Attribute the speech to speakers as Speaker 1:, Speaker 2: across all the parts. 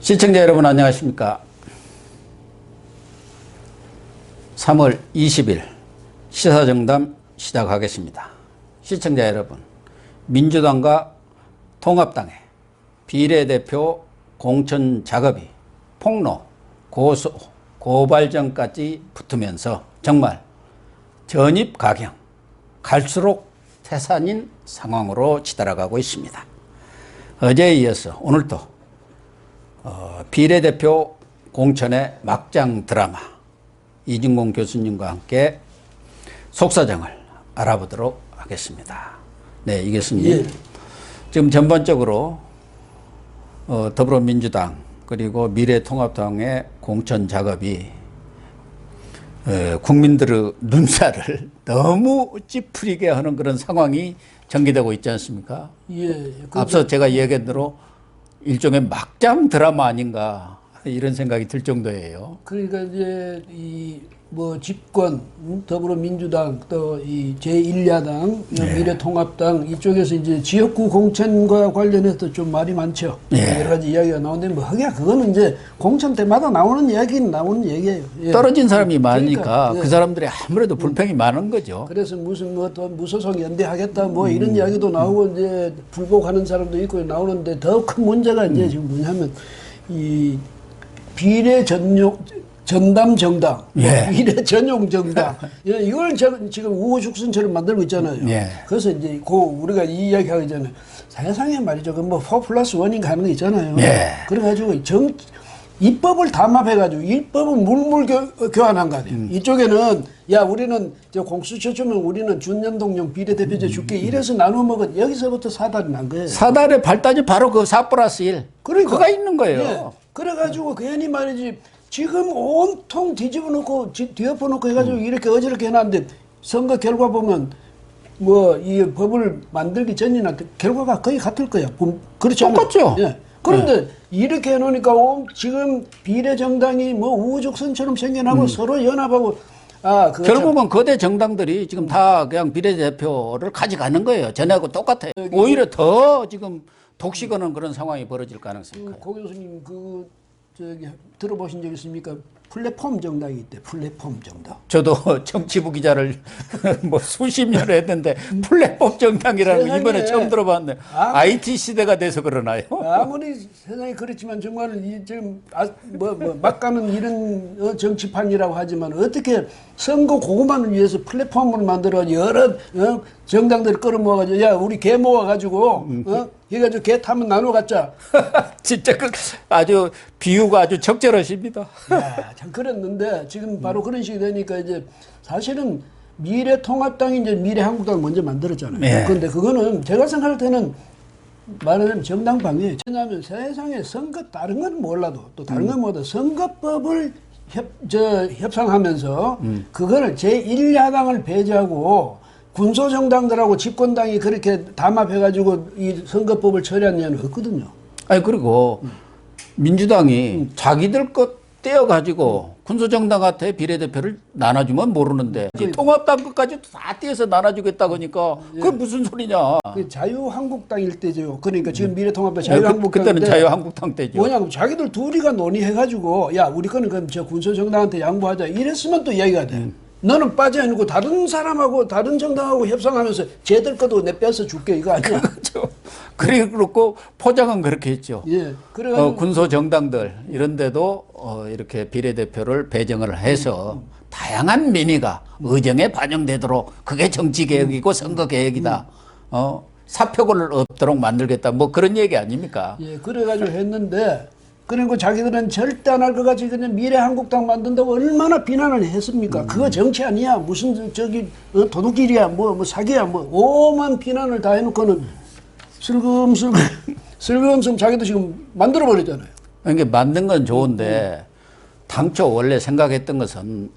Speaker 1: 시청자 여러분 안녕하십니까. 3월 20일 시사정담 시작하겠습니다. 시청자 여러분, 민주당과 통합당의 비례대표 공천 작업이 폭로, 고소, 고발전까지 붙으면서 정말 전입가경, 갈수록 태산인 상황으로 치달아가고 있습니다. 어제에 이어서 오늘도 비례대표 공천의 막장 드라마 이진공 교수님과 함께 속사정을 알아보도록 하겠습니다. 네, 이 교수님. 지금 전반적으로 더불어민주당 그리고 미래통합당의 공천 작업이 국민들의 눈살을 너무 찌푸리게 하는 그런 상황이 전개되고 있지 않습니까?
Speaker 2: 예.
Speaker 1: 앞서 제가 얘기한 대로 일종의 막장 드라마 아닌가 이런 생각이 들 정도예요.
Speaker 2: 그러니까 이제 집권 더불어민주당 또 이 제1야당
Speaker 1: 네.
Speaker 2: 미래통합당 이쪽에서 이제 지역구 공천과 관련해서 좀 말이 많죠.
Speaker 1: 네.
Speaker 2: 여러 가지 이야기가 나오는데 하기야 그거는 이제 공천 때마다 나오는 얘기예요. 예.
Speaker 1: 떨어진 사람이 많으니까
Speaker 2: 그러니까,
Speaker 1: 그 사람들이 아무래도 불평이 많은 거죠.
Speaker 2: 그래서 무슨 또 무소속 연대하겠다 이런 이야기도 나오고 이제 불복하는 사람도 있고 나오는데 더 큰 문제가 이제 지금 뭐냐면 이 비례 전담 정당,
Speaker 1: 예.
Speaker 2: 비례 전용 정당, 이걸 지금 우후죽순처럼 만들고 있잖아요.
Speaker 1: 예.
Speaker 2: 그래서 이제 우리가 이 이야기 하기 전에 세상에 말이죠. 4+1인가 하는 거 있잖아요.
Speaker 1: 예.
Speaker 2: 그래가지고 입법을 담합해가지고 일법은 물물 교환한 거 아니에요. 이쪽에는 야 우리는 공수처 주면 우리는 준연동형 비례대표제 줄게 이래서 나눠 먹은 여기서부터 사달이 난 거예요.
Speaker 1: 사달의 발단이 바로 그 4+1.
Speaker 2: 그러니까.
Speaker 1: 그가 있는 거예요.
Speaker 2: 예. 그래가지고 괜히 말이지 지금 온통 뒤집어 놓고 뒤엎어 놓고 해가지고 이렇게 어지럽게 해놨는데 선거 결과 보면 이 법을 만들기 전이나 결과가 거의 같을 거야. 그렇지 않아요?
Speaker 1: 똑같죠.
Speaker 2: 예. 그런데 이렇게 해놓으니까 지금 비례정당이 우후죽순처럼 생겨나고 서로 연합하고
Speaker 1: 결국은 거대 정당들이 지금 다 그냥 비례대표를 가져가는 거예요. 전하고 똑같아요. 오히려 더 지금 독식하는 그런 상황이 벌어질 가능성이 커요.
Speaker 2: 고 교수님 들어보신 적 있습니까? 플랫폼 정당이 있대. 플랫폼 정당.
Speaker 1: 저도 정치부 기자를 수십 년을 했는데 플랫폼 정당이라는 거 이번에 처음 들어봤는데 IT 시대가 돼서 그러나요?
Speaker 2: 아무리 세상이 그렇지만 정말 지금 막 가는 이런 정치판이라고 하지만 어떻게 선거 고구마를 위해서 플랫폼을 만들어 여러 정당들을 끌어모아가지고 야 우리 개 모아가지고 해가지고 개 타면 나눠 갖자.
Speaker 1: 진짜 아주 비유가 아주 적절하십니다.
Speaker 2: 야, 참 그랬는데 지금 바로 그런 식이 되니까 이제 사실은 미래통합당이 이제 미래한국당을 먼저 만들었잖아요.
Speaker 1: 네.
Speaker 2: 그런데 그거는 제가 생각할 때는 말하자면 정당방위예요. 왜냐하면 세상에 선거 다른 건 몰라도 또 다른 건 몰라도 선거법을 협상하면서 그거를 제1야당을 배제하고 군소정당들하고 집권당이 그렇게 담합해가지고 이 선거법을 처리한 예는 없거든요.
Speaker 1: 아니 그리고 민주당이 자기들 것 떼어가지고 군소정당한테 비례대표를 나눠주면 모르는데 통합당 것까지 다 떼어서 나눠주겠다고 하니까 그게 무슨 소리냐.
Speaker 2: 그 자유한국당일 때죠. 그러니까 지금 미래통합당 자유한국당
Speaker 1: 그때는 자유한국당 때죠.
Speaker 2: 뭐냐면 자기들 둘이가 논의해가지고 야 우리 거는 그럼 저 군소정당한테 양보하자 이랬으면 또 이야기가 돼. 너는 빠져있고 다른 사람하고 다른 정당하고 협상하면서 쟤들 것도 내 뺏어 줄게 이거 아니야.
Speaker 1: 그렇죠. 그리고 포장은 그렇게 했죠.
Speaker 2: 예. 그래가지고
Speaker 1: 군소 정당들 이런 데도 이렇게 비례대표를 배정을 해서 다양한 민의가 의정에 반영되도록 그게 정치개혁이고 선거개혁이다. 사표를 없도록 만들겠다. 그런 얘기 아닙니까?
Speaker 2: 예. 그래가지고 했는데 그리고 자기들은 절대 안 할 것 같이 그냥 미래한국당 만든다고 얼마나 비난을 했습니까? 그거 정치 아니야. 무슨 도둑질이야. 뭐 사기야. 오만 비난을 다 해놓고는 슬금슬금 자기도 지금 만들어버렸잖아요.
Speaker 1: 그러니까 만든 건 좋은데 당초 원래 생각했던 것은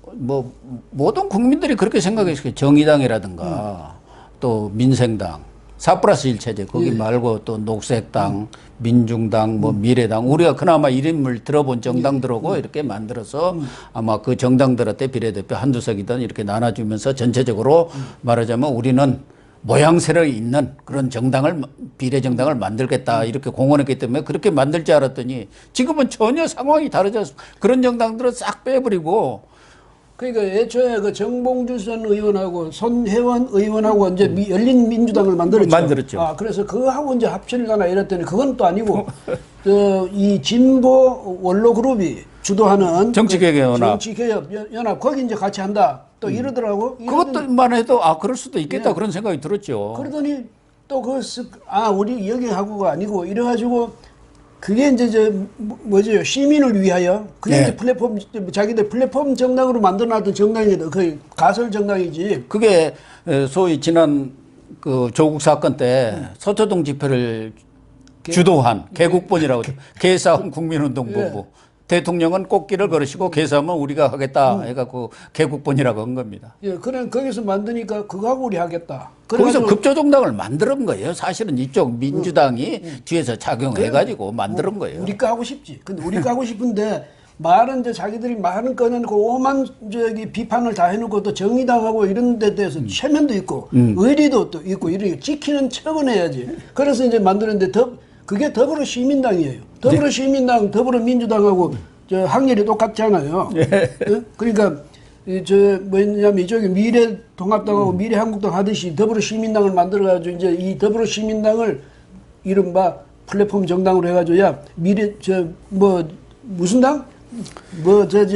Speaker 1: 모든 국민들이 그렇게 생각했어요. 정의당이라든가 또 민생당 4+1 체제 거기 말고 또 녹색당, 민중당, 미래당 우리가 그나마 이름을 들어본 정당들하고 이렇게 만들어서 아마 그 정당들한테 비례대표 한두 석이든 이렇게 나눠주면서 전체적으로 말하자면 우리는 모양새를 있는 그런 정당을 비례정당을 만들겠다 이렇게 공언했기 때문에 그렇게 만들지 알았더니 지금은 전혀 상황이 다르죠. 그런 정당들은 싹 빼버리고
Speaker 2: 그러니까 애초에 그 정봉주 전 의원하고 손혜원 의원하고 이제 열린 민주당을 만들었죠. 아, 그래서 그거하고 이제 합치려나 이랬더니 그건 또 아니고 이 진보 원로 그룹이 주도하는 정치개혁연합 거기 이제 같이 한다. 또 이러더라고.
Speaker 1: 그것만 해도 아 그럴 수도 있겠다 그런 생각이 들었죠.
Speaker 2: 그러더니 또 우리 여기하고가 아니고 이래가지고 그게 이제 뭐죠 시민을 위하여 그게 이제 플랫폼 자기들 플랫폼 정당으로 만들어놨던 정당이거든. 거의 가설 정당이지.
Speaker 1: 그게 소위 지난 그 조국 사건 때 서초동 집회를 주도한 개국본이라고 개싸움 국민운동본부. 대통령은 꽃길을 걸으시고 개싸움은 우리가 하겠다 해갖고 개국본이라고 한 겁니다.
Speaker 2: 예, 그래 거기서 만드니까 그거하고 우리 하겠다.
Speaker 1: 거기서 급조정당을 만드는 거예요. 사실은 이쪽 민주당이 뒤에서 작용해가지고 만드는 거예요.
Speaker 2: 우리 거 하고 싶지. 근데 우리 거 하고 싶은데 말은 이제 자기들이 말은 꺼내놓고 오만 비판을 다 해놓고 또 정의당하고 이런 데 대해서 체면도 있고 의리도 또 있고 이렇게 지키는 척은 해야지. 그래서 이제 만드는데 그게 더불어시민당이에요. 더불어시민당, 더불어민주당하고 저 학렬이 똑같잖아요. 그러니까 뭐냐면 이쪽에 미래통합당하고 미래한국당 하듯이 더불어시민당을 만들어가지고 이제 이 더불어시민당을 이른바 플랫폼 정당으로 해가지고 무슨 당?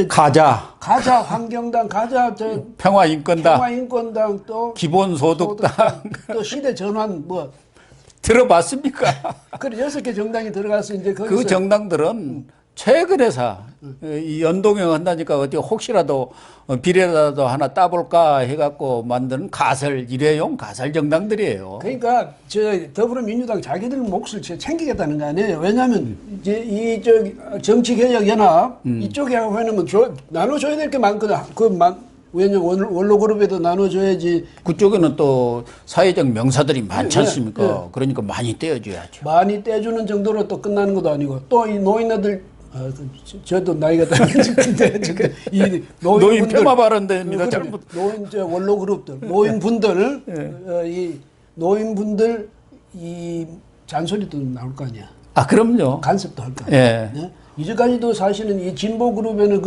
Speaker 2: 가자 환경당, 가자 평화인권당 또
Speaker 1: 기본소득당
Speaker 2: 또 시대전환
Speaker 1: 들어봤습니까?
Speaker 2: 그래 6개 정당이 들어가서 이제 거기서
Speaker 1: 그 정당들은 최근에서 이 연동형 한다니까 어디 혹시라도 비례라도 하나 따볼까 해갖고 만든 일회용 가설 정당들이에요.
Speaker 2: 그러니까 더불어민주당 자기들 몫을 챙기겠다는 거 아니에요. 왜냐하면 이제 정치개혁연합 이쪽에 하고 해놓으면 나눠줘야 될 게 많거든. 왜냐면 원로그룹에도 나눠줘야지.
Speaker 1: 그쪽에는 또 사회적 명사들이 많지 않습니까? 그러니까 많이 떼어줘야죠.
Speaker 2: 많이 떼주는 정도로 또 끝나는 것도 아니고 또 이 노인네들 저도 나이가 다른데 이
Speaker 1: 노인 폄하 발언됩니다. 잘못.
Speaker 2: 노인 원로그룹들 노인분들 이 노인분들 이 잔소리도 나올 거 아니야.
Speaker 1: 아 그럼요.
Speaker 2: 간섭도 할 거 아니야. 네? 이제까지도 사실은 이 진보 그룹에는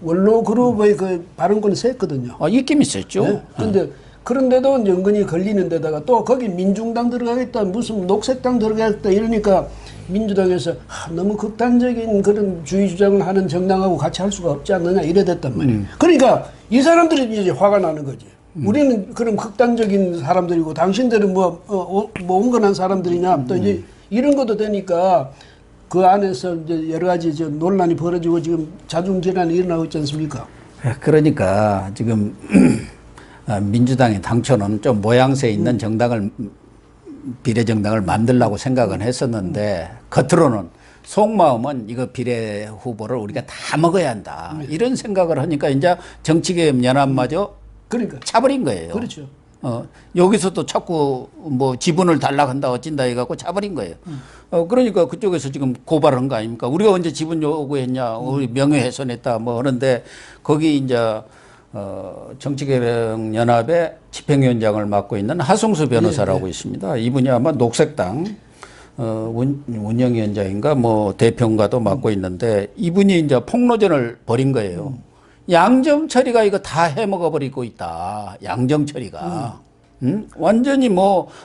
Speaker 2: 원로 그룹의 발언권이 셌거든요.
Speaker 1: 아, 있긴 있었죠.
Speaker 2: 네? 그런데도 은근히 걸리는 데다가 또 거기 민중당 들어가겠다, 무슨 녹색당 들어가겠다 이러니까 민주당에서 너무 극단적인 그런 주의 주장을 하는 정당하고 같이 할 수가 없지 않느냐 이래 됐단 말이에요. 그러니까 이 사람들이 이제 화가 나는 거지. 우리는 그럼 극단적인 사람들이고 당신들은 온건한 사람들이냐 또 이제 이런 것도 되니까 그 안에서 이제 여러 가지 논란이 벌어지고 지금 자중질환이 일어나고 있지 않습니까?
Speaker 1: 그러니까 지금 민주당의 당초는 좀 모양새 있는 정당을 비례정당을 만들려고 생각은 했었는데 겉으로는 속마음은 이거 비례 후보를 우리가 다 먹어야 한다 이런 생각을 하니까 이제 정치개혁 연합마저
Speaker 2: 그러니까
Speaker 1: 차버린 거예요.
Speaker 2: 그렇죠.
Speaker 1: 여기서도 자꾸 지분을 달라고 한다 어찐다 해갖고 차버린 거예요. 그러니까 그쪽에서 지금 고발한 거 아닙니까? 우리가 언제 지분 요구했냐, 우리 명예훼손했다 하는데 거기 이제 정치개혁연합의 집행위원장을 맡고 있는 하성수 변호사라고 있습니다. 이분이 아마 녹색당 운영위원장인가 대표인가도 맡고 있는데 이분이 이제 폭로전을 벌인 거예요. 양정철이가 이거 다 해먹어버리고 있다. 양정철이가. 완전히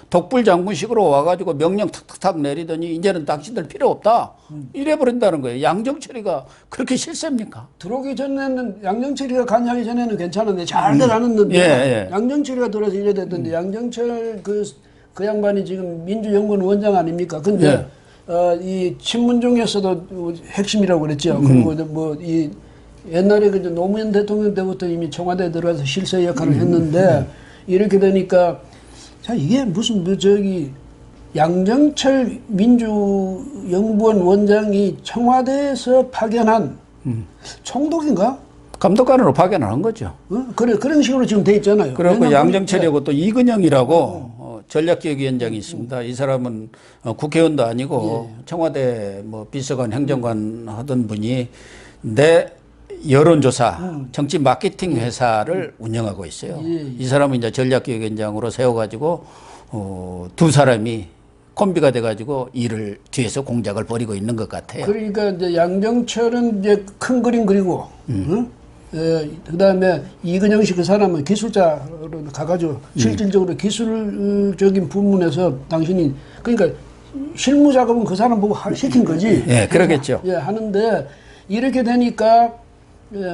Speaker 1: 독불 장군식으로 와가지고 명령 탁탁탁 내리더니 이제는 당신들 필요 없다. 이래버린다는 거예요. 양정철이가 그렇게 실세입니까?
Speaker 2: 들어오기 전에는 양정철이가 관여하기 전에는 괜찮은데 잘 돼가는데 양정철이가 들어서 이래 됐던데 양정철 그 양반이 지금 민주연구원 원장 아닙니까? 근데 이 친문 중에서도 핵심이라고 그랬죠. 그리고 옛날에 노무현 대통령 때부터 이미 청와대에 들어가서 실세 역할을 했는데 이렇게 되니까 자 이게 무슨 양정철 민주연구원 원장이 청와대에서 파견한 총독인가?
Speaker 1: 감독관으로 파견한 거죠.
Speaker 2: 그런 식으로 지금 돼 있잖아요.
Speaker 1: 그리고 양정철이하고 또 이근영이라고 전략기획위원장이 있습니다. 이 사람은 국회의원도 아니고 청와대 비서관 행정관 하던 분이 여론조사 정치 마케팅 회사를 운영하고 있어요. 이 사람은 이제 전략기획위원장으로 세워가지고 두 사람이 콤비가 돼가지고 일을 뒤에서 공작을 벌이고 있는 것 같아요.
Speaker 2: 그러니까 이제 양정철은 이제 큰 그림 그리고, 응? 그다음에 이근영 씨 그 사람은 기술자로 가가지고 실질적으로 기술적인 부문에서 당신이 그러니까 실무 작업은 그 사람 보고 시킨 거지.
Speaker 1: 예, 그러겠죠.
Speaker 2: 예, 하는데 이렇게 되니까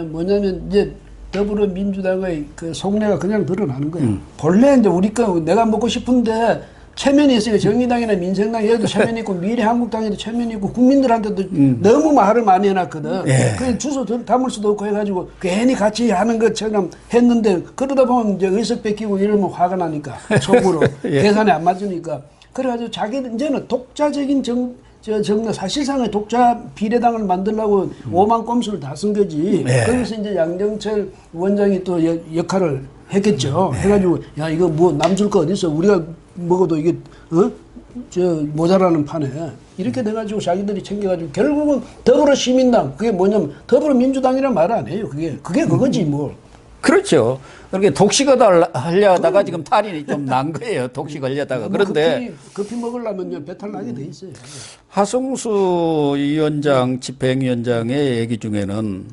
Speaker 2: 뭐냐면 이제 더불어민주당의 그 속내가 그냥 드러나는 거예요. 본래 이제 우리 거 내가 먹고 싶은데 체면이 있으니까 정의당이나 민생당에도 체면이 있고 미래한국당에도 체면이 있고 국민들한테도 너무 말을 많이 해놨거든.
Speaker 1: 예.
Speaker 2: 그냥 주소 담을 수도 없고 해가지고 괜히 같이 하는 것처럼 했는데 그러다 보면 이제 의석 뺏기고 이러면 화가 나니까 속으로
Speaker 1: 예.
Speaker 2: 계산이 안 맞으니까 그래가지고 자기는 이제는 독자적인 사실상의 독자 비례당을 만들려고 오만 꼼수를 다 쓴 거지.
Speaker 1: 네.
Speaker 2: 그래서 이제 양정철 원장이 또 역할을 했겠죠. 해가지고 야 이거 뭐 남 줄 거 어디 있어? 우리가 먹어도 이게 모자라는 판에 이렇게 돼가지고 자기들이 챙겨가지고 결국은 더불어시민당 그게 뭐냐면 더불어민주당이란 말 안 해요. 그게 그거지 뭐.
Speaker 1: 그렇죠. 그렇게 독식을 하려다가 지금 탈이 좀 난 거예요. 독식 하려다가. 그런데
Speaker 2: 급히 먹으려면 배탈 나게 돼 있어요.
Speaker 1: 하승수 위원장, 집행위원장의 얘기 중에는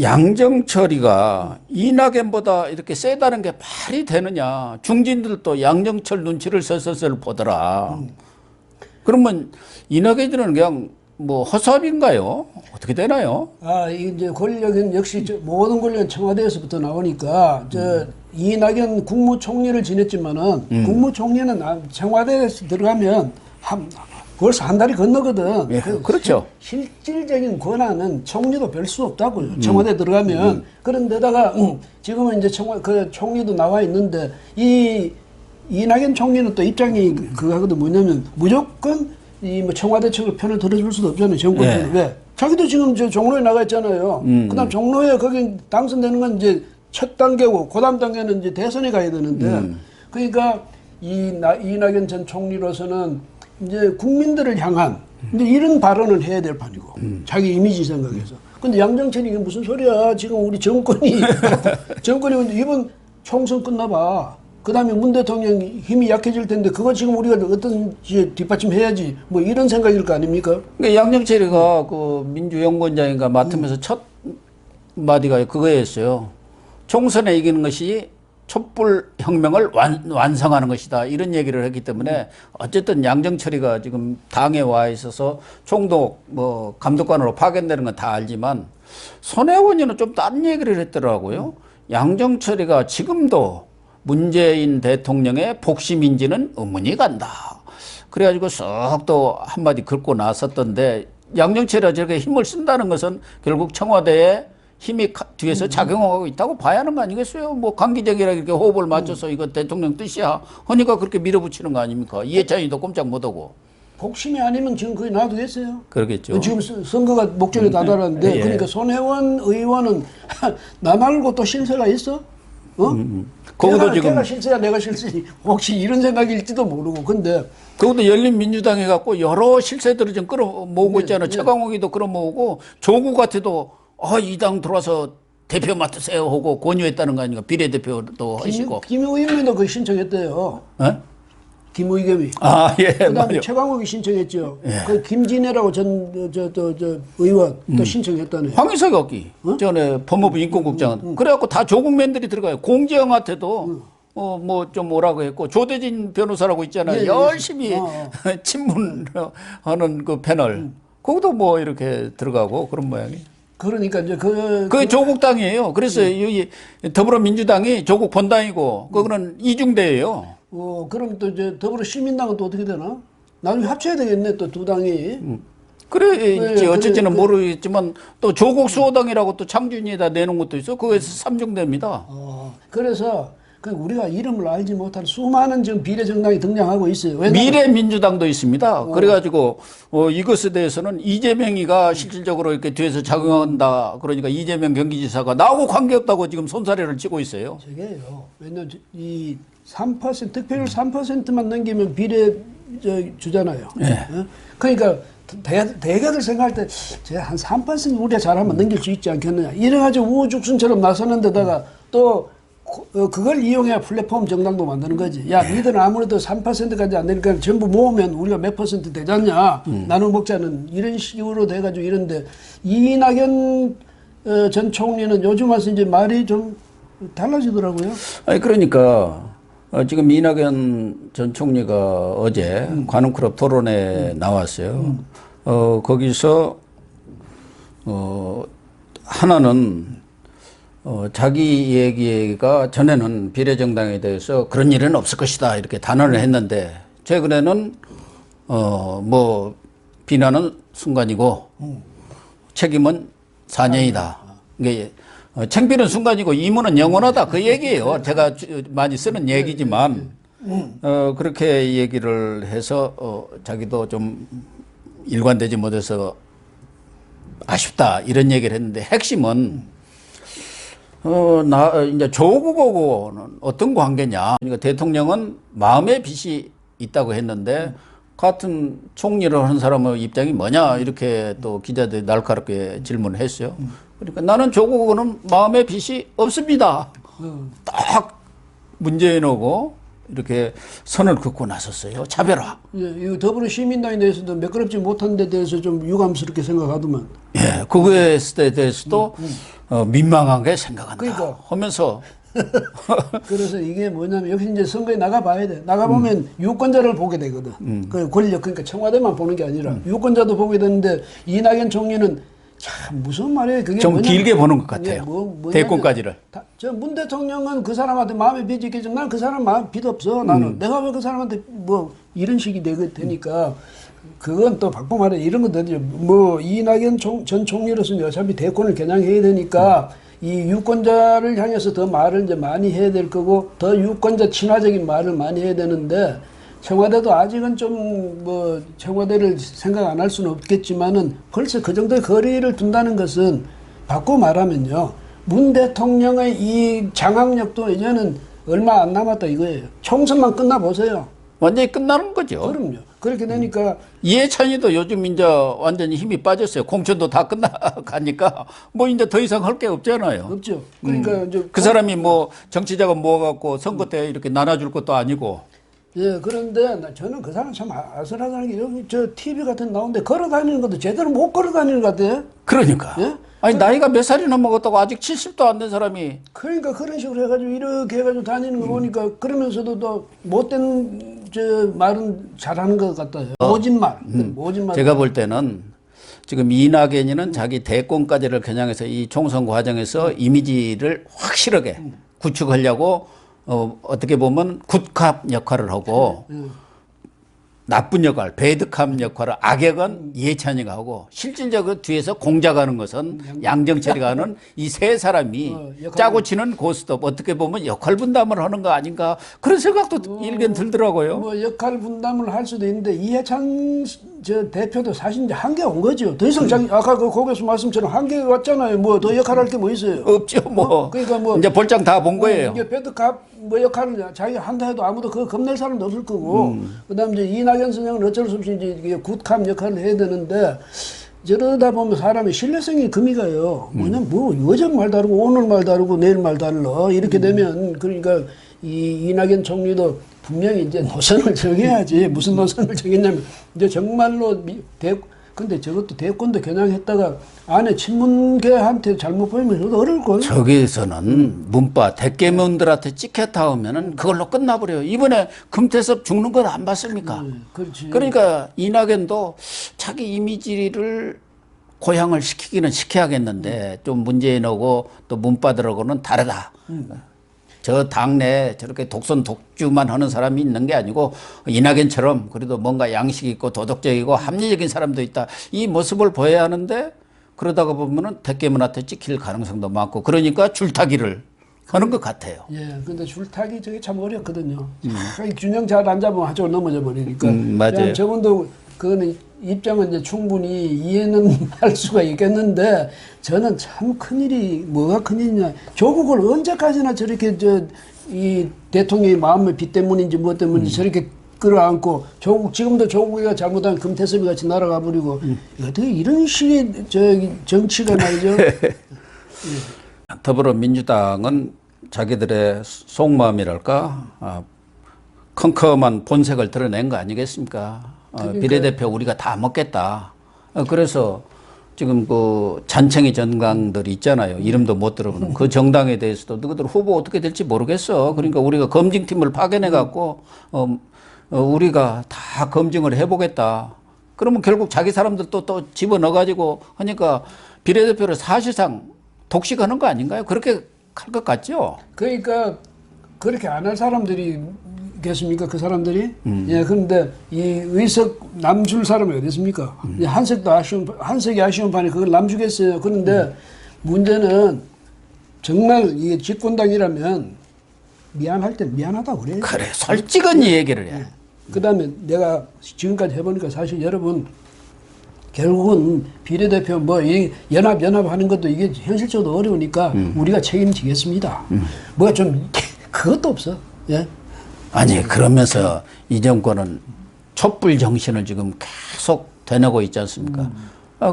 Speaker 1: 양정철이가 이낙연보다 이렇게 세다는 게 말이 되느냐. 중진들도 양정철 눈치를 슬슬 보더라. 그러면 이낙연들은 그냥 뭐 허섭인가요? 어떻게 되나요?
Speaker 2: 이제 권력은 역시 모든 권력은 청와대에서부터 나오니까 이낙연 국무총리를 지냈지만은 국무총리는 청와대에서 들어가면 벌써 한 달이 건너거든.
Speaker 1: 예, 그렇죠.
Speaker 2: 실질적인 권한은 총리도 별 수 없다고요. 청와대 들어가면. 그런데다가 지금은 이제 그 총리도 나와 있는데 이낙연 총리는 또 입장이 그거거든. 뭐냐면 무조건 뭐 청와대 측을 편을 들어줄 수도 없잖아요. 정권 편을. 왜? 자기도 지금 종로에 나가 있잖아요. 그다음 종로에 거기 당선되는 건 이제 첫 단계고, 그다음 단계는 이제 대선에 가야 되는데, 그러니까 이낙연 전 총리로서는 이제 국민들을 향한 이제 이런 발언을 해야 될 판이고, 자기 이미지 생각해서. 근데 양정철이 이게 무슨 소리야? 지금 우리 정권이 이번 총선 끝나봐. 그 다음에 문 대통령 힘이 약해질 텐데 그거 지금 우리가 어떤 뒷받침해야지 뭐 이런 생각일 거 아닙니까?
Speaker 1: 그러니까 양정철이가 그 민주연구원장인가 맡으면서 첫 마디가 그거였어요. 총선에 이기는 것이 촛불 혁명을 완성하는 것이다. 이런 얘기를 했기 때문에 어쨌든 양정철이가 지금 당에 와 있어서 총독 뭐 감독관으로 파견되는 건 다 알지만 손혜원 의원은 좀 다른 얘기를 했더라고요. 양정철이가 지금도 문재인 대통령의 복심인지는 의문이 간다. 그래가지고 쏙 또 한마디 긁고 나섰던데 양정철이가 저렇게 힘을 쓴다는 것은 결국 청와대에 힘이 뒤에서 작용하고 있다고 봐야 하는 거 아니겠어요? 뭐 강기정이랑 이렇게 호흡을 맞춰서 이거 대통령 뜻이야 하니까 그렇게 밀어붙이는 거 아닙니까? 이해찬이도 꼼짝 못하고.
Speaker 2: 복심이 아니면 지금 거의 놔두겠어요?
Speaker 1: 그러겠죠.
Speaker 2: 지금 선거가 목전에 다다랐는데
Speaker 1: 예.
Speaker 2: 그러니까 손혜원 의원은 나 말고 또 실세가 있어?
Speaker 1: 거기도 지금
Speaker 2: 걔가 실세야 내가 실세지 혹시 이런 생각일지도 모르고 근데
Speaker 1: 그것도 열린민주당 해갖고 여러 실세들을 좀 끌어모으고 있잖아요. 최강욱이도 끌어모으고 조국한테도 이 당 들어와서 대표 맡으세요 하고 권유했다는 거 아닙니까? 비례대표도 하시고.
Speaker 2: 김의겸이도 그 신청했대요.
Speaker 1: 예?
Speaker 2: 김의겸이.
Speaker 1: 예,
Speaker 2: 그다음에
Speaker 1: 맞아요.
Speaker 2: 최강욱이 신청했죠. 그 김진애라고 의원 또 신청했다네.
Speaker 1: 황희석 여기 전에 법무부 인권국장은 그래갖고 다 조국맨들이 들어가요. 공지영한테도 뭐 좀 오라고 했고 조대진 변호사라고 있잖아요. 열심히 친문하는 그 패널 거기도 뭐 이렇게 들어가고 그런 모양이에요.
Speaker 2: 그러니까 이제
Speaker 1: 그게 조국 당이에요. 그래서 여기 더불어민주당이 조국 본당이고 그거는 이중대예요.
Speaker 2: 그럼 또 이제 더불어시민당은 또 어떻게 되나? 나중에 합쳐야 되겠네 또 두 당이.
Speaker 1: 그래 어쨌지는 모르겠지만 또 조국 수호당이라고 또 창준이에다 내놓은 것도 있어. 그거에서 삼중대입니다.
Speaker 2: 그래서 우리가 이름을 알지 못한 수많은 지금 비례정당이 등장하고 있어요.
Speaker 1: 미래민주당도 있습니다. 그래가지고 이것에 대해서는 이재명이가 실질적으로 이렇게 뒤에서 작용한다. 그러니까 이재명 경기지사가 나하고 관계없다고 지금 손사래를 치고 있어요.
Speaker 2: 저게요. 왜냐면 이 3% 득표율 3%만 넘기면 비례 주잖아요.
Speaker 1: 네.
Speaker 2: 그러니까 대개들 생각할 때, 한 3% 우리가 잘하면 넘길 수 있지 않겠느냐. 이래가지고 우후죽순처럼 나서는 데다가 또, 그걸 이용해야 플랫폼 정당도 만드는 거지. 야, 니들은 아무래도 3%까지 안 되니까 전부 모으면 우리가 몇 % 되지 않냐. 나눠 먹자는 이런 식으로 돼가지고 이런데, 이낙연 전 총리는 요즘 와서 이제 말이 좀 달라지더라고요.
Speaker 1: 아니, 그러니까, 지금 이낙연 전 총리가 어제 관훈클럽 토론에 나왔어요. 거기서, 하나는, 자기 얘기가 전에는 비례정당에 대해서 그런 일은 없을 것이다 이렇게 단언을 했는데 최근에는 뭐 비난은 순간이고 책임은 4년이다. 이게 창피는 순간이고 임무는 영원하다 그 얘기예요. 제가 많이 쓰는 얘기지만 그렇게 얘기를 해서 자기도 좀 일관되지 못해서 아쉽다 이런 얘기를 했는데 핵심은 이제 조국하고는 어떤 관계냐. 그러니까 대통령은 마음의 빚이 있다고 했는데, 같은 총리를 하는 사람의 입장이 뭐냐. 이렇게 또 기자들이 날카롭게 질문을 했어요. 그러니까 나는 조국하고는 마음의 빚이 없습니다. 딱 문재인하고 이렇게 선을 긋고 나섰어요. 차별화.
Speaker 2: 예, 이 더불어시민당에 대해서도 매끄럽지 못한 데 대해서 좀 유감스럽게 생각하더만.
Speaker 1: 예, 그거에 대해서도 민망하게 생각한다.
Speaker 2: 그러니까.
Speaker 1: 하면서
Speaker 2: 그래서 이게 뭐냐면 역시 이제 선거에 나가봐야 돼. 나가보면 유권자를 보게 되거든. 그 권력, 그러니까 청와대만 보는 게 아니라 유권자도 보게 되는데 이낙연 총리는 참 무슨 말이에요. 그게
Speaker 1: 좀
Speaker 2: 뭐냐면,
Speaker 1: 길게 보는 것 같아요. 대권까지를.
Speaker 2: 저 문 대통령은 그 사람한테 마음에 빚이 있겠지만 나는 그 사람 마음 빚 없어. 나는 내가 왜 그 사람한테 뭐 이런 식이 되니까 그건 또 바꿔 말해 이런 거 되죠. 뭐 이낙연 전 총리로서는 어차피 대권을 겨냥해야 되니까 이 유권자를 향해서 더 말을 이제 많이 해야 될 거고 더 유권자 친화적인 말을 많이 해야 되는데 청와대도 아직은 좀 뭐 청와대를 생각 안 할 수는 없겠지만은 벌써 그 정도의 거리를 둔다는 것은 바꿔 말하면요. 문 대통령의 이 장악력도 이제는 얼마 안 남았다 이거예요. 총선만 끝나 보세요.
Speaker 1: 완전히 끝나는 거죠.
Speaker 2: 그럼요. 그렇게 되니까
Speaker 1: 이해찬이도 요즘 이제 완전히 힘이 빠졌어요. 공천도 다 끝나가니까 뭐 이제 더 이상 할 게 없잖아요.
Speaker 2: 없죠. 그러니까 이제
Speaker 1: 그 사람이 뭐 정치자금 모아갖고 선거 때 이렇게 나눠줄 것도 아니고.
Speaker 2: 예, 그런데 저는 그 사람 참 아슬아슬하게 여기 저 TV 같은 데 나오는데 걸어 다니는 것도 제대로 못 걸어 다니는 것 같아.
Speaker 1: 그러니까.
Speaker 2: 예?
Speaker 1: 아니 나이가 몇 살이나 먹었다고 아직 70도 안 된 사람이.
Speaker 2: 그러니까 그런 식으로 해가지고 이렇게 해가지고 다니는 거 보니까 그러면서도 또 못된 저 말은 잘하는 것 같아요. 모진 말. 모진 말.
Speaker 1: 제가 볼 때는 지금 이낙연이는 자기 대권까지를 겨냥해서 이 총선 과정에서 이미지를 확실하게 구축하려고 어떻게 보면 굿캅 역할을 하고 나쁜 역할, 배드캅 역할을 악역은 이해찬이가 하고 실질적으로 뒤에서 공작하는 것은 양정철이가 하는 이 세 사람이 짜고 치는 고스톱 어떻게 보면 역할 분담을 하는 거 아닌가 그런 생각도 일견 들더라고요.
Speaker 2: 뭐 역할 분담을 할 수도 있는데 이해찬 저 대표도 사실 이제 한계 온 거죠. 더 이상 자기 아까 그 거기서 말씀처럼 한계 왔잖아요. 뭐 더 역할할 게 뭐 있어요?
Speaker 1: 없죠, 뭐.
Speaker 2: 그러니까 뭐
Speaker 1: 이제 볼장 다 본 거예요.
Speaker 2: 이게 배드캅 뭐 역할을 자기가 한다 해도 아무도 그거 겁낼 사람도 없을 거고 그다음 이제 이낙연 선생은 어쩔 수 없이 이제 이게 굿캅 역할을 해야 되는데 저러다 보면 사람의 신뢰성이 금이 가요. 뭐냐면 뭐 어제 말 다르고 오늘 말 다르고 내일 말 달라 이렇게 되면 그러니까 이 이낙연 총리도 분명히 이제 노선을 정해야지 무슨 노선을 정했냐면 이제 정말로 근데 저것도 대권도 겨냥했다가 안에 친문계한테 잘못 보이면 저도 어려울 거예요.
Speaker 1: 저기서는 문바 대깨문들한테 찍혔다 하면은 그걸로 끝나버려요. 이번에 금태섭 죽는 건 안 봤습니까?
Speaker 2: 그렇지.
Speaker 1: 그러니까 이낙연도 자기 이미지를 고양을 시키기는 시켜야겠는데 좀 문재인하고 또 문바들하고는 다르다. 저 당내에 저렇게 독선 독주만 하는 사람이 있는 게 아니고 이낙연처럼 그래도 뭔가 양식 있고 도덕적이고 합리적인 사람도 있다. 이 모습을 보여야 하는데 그러다가 보면은 대깨문한테 찍힐 가능성도 많고 그러니까 줄타기를 하는 것 같아요.
Speaker 2: 예, 근데 줄타기 저게 참 어렵거든요. 균형 잘 안 잡으면 한쪽으로 넘어져 버리니까.
Speaker 1: 맞아요.
Speaker 2: 저분도 그거는 입장은 이제 충분히 이해는 할 수가 있겠는데 저는 참 큰일이 뭐가 큰일이냐. 조국을 언제까지나 저렇게 이 대통령의 마음의 빚 때문인지 뭐 때문인지 저렇게 끌어안고 조국 지금도 조국이가 잘못한 금태섭이 같이 날아가 버리고 어떻게 이런 식의 정치가 말이죠.
Speaker 1: 더불어민주당은 자기들의 속마음이랄까 컴컴한 본색을 드러낸 거 아니겠습니까? 비례대표 우리가 다 먹겠다. 그래서 지금 그 잔챙이 정당들이 있잖아요. 이름도 못 들어보는 그 정당에 대해서도 너희들 후보 어떻게 될지 모르겠어. 그러니까 우리가 검증팀을 파견해 갖고 우리가 다 검증을 해보겠다. 그러면 결국 자기 사람들 또 집어넣어 가지고 하니까 비례대표를 사실상 독식하는 거 아닌가요? 그렇게 할 것 같죠?
Speaker 2: 그러니까 그렇게 안 할 사람들이 겠습니까? 그 사람들이? 예, 그런데 이 의석 남줄 사람이 어디 있습니까? 한석이 아쉬운 판에 그걸 남주겠어요. 그런데 문제는 정말 이게 집권당이라면 미안할 때 미안하다고 그래요.
Speaker 1: 그래, 솔직한 얘기를 해.
Speaker 2: 그 다음에 내가 지금까지 해보니까 사실 여러분 결국은 비례대표 뭐 이 연합하는 것도 이게 현실적으로 어려우니까 우리가 책임지겠습니다. 뭐가 좀 그것도 없어. 예.
Speaker 1: 아니 그러면서 이 정권은 촛불 정신을 지금 계속 되뇌고 있지 않습니까?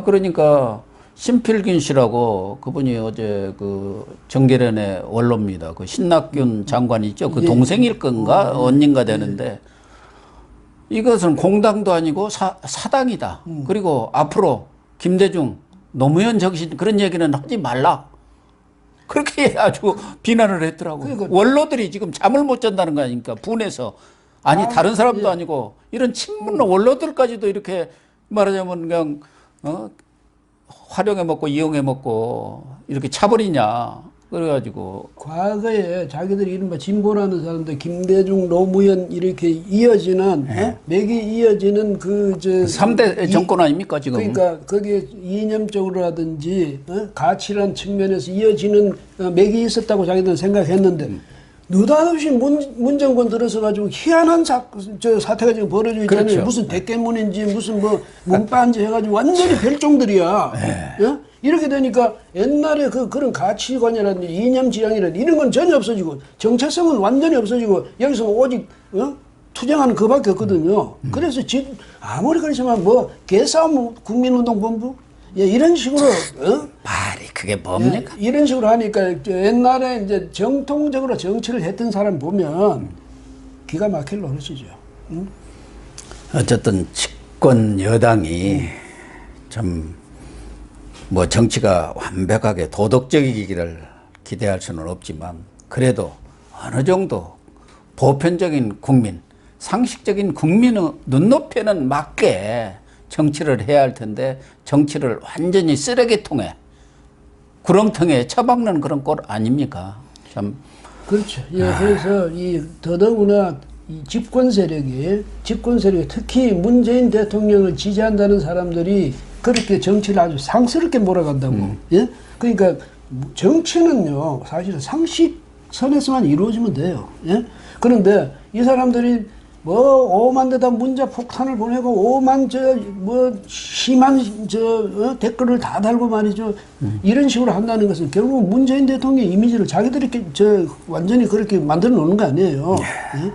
Speaker 1: 그러니까 신필균 씨라고 그분이 어제 그 정계련의 원로입니다. 그 신낙균 장관 있죠. 그 동생일 건가 언니인가 되는데 이것은 공당도 아니고 사당이다. 그리고 앞으로 김대중 노무현 정신 그런 얘기는 하지 말라. 그렇게 아주 비난을 했더라고요.
Speaker 2: 그러니까
Speaker 1: 원로들이 지금 잠을 못 잔다는 거 아닙니까? 분해서. 아니 다른 사람도 아니고 이런 친문 원로들까지도 이렇게 말하자면 그냥 활용해 먹고 이용해 먹고 이렇게 차버리냐. 그래가지고
Speaker 2: 과거에 자기들이 이른바 진보라는 사람들 김대중 노무현 이렇게 이어지는 맥이 이어지는 그저
Speaker 1: 3대 정권 아닙니까 지금?
Speaker 2: 그러니까 거기에 이념적으로라든지 가치란 측면에서 이어지는 맥이 있었다고 자기들은 생각했는데 느닷없이 문 정권 들어서 가지고 희한한 사태가 지금 벌어지고 있잖아요.
Speaker 1: 그렇죠.
Speaker 2: 무슨 대깨문인지 무슨 뭐 문바인지 해가지고 완전히 별종들이야. 예? 이렇게 되니까 옛날에 그런 가치관이라든지 이념 지향이라든지 이런 건 전혀 없어지고 정체성은 완전히 없어지고 여기서 오직 투쟁하는 그밖에 없거든요. 그래서 아무리 그렇지만 뭐 개싸움 국민운동본부 예, 이런 식으로
Speaker 1: 말이 그게 뭡니까?
Speaker 2: 예, 이런 식으로 하니까 옛날에 이제 정통적으로 정치를 했던 사람 보면 기가 막힐 노릇이죠. 응?
Speaker 1: 어쨌든 집권 여당이 좀 뭐 정치가 완벽하게 도덕적이기를 기대할 수는 없지만 그래도 어느 정도 보편적인 국민, 상식적인 국민의 눈높이는 맞게 정치를 해야 할 텐데 정치를 완전히 쓰레기통에 구렁텅이에 처박는 그런 꼴 아닙니까? 참.
Speaker 2: 그렇죠. 예, 그래서 더더구나 이 집권 세력이 특히 문재인 대통령을 지지한다는 사람들이 그렇게 정치를 아주 상스럽게 몰아간다고. 예? 그러니까 정치는요, 사실은 상식선에서만 이루어지면 돼요. 예? 그런데 이 사람들이 뭐 5만 대다 문자 폭탄을 보내고 5만 심한 댓글을 다 달고 말이죠. 이런 식으로 한다는 것은 결국 문재인 대통령 이미지를 자기들이 완전히 그렇게 만들어 놓는 거 아니에요. 예?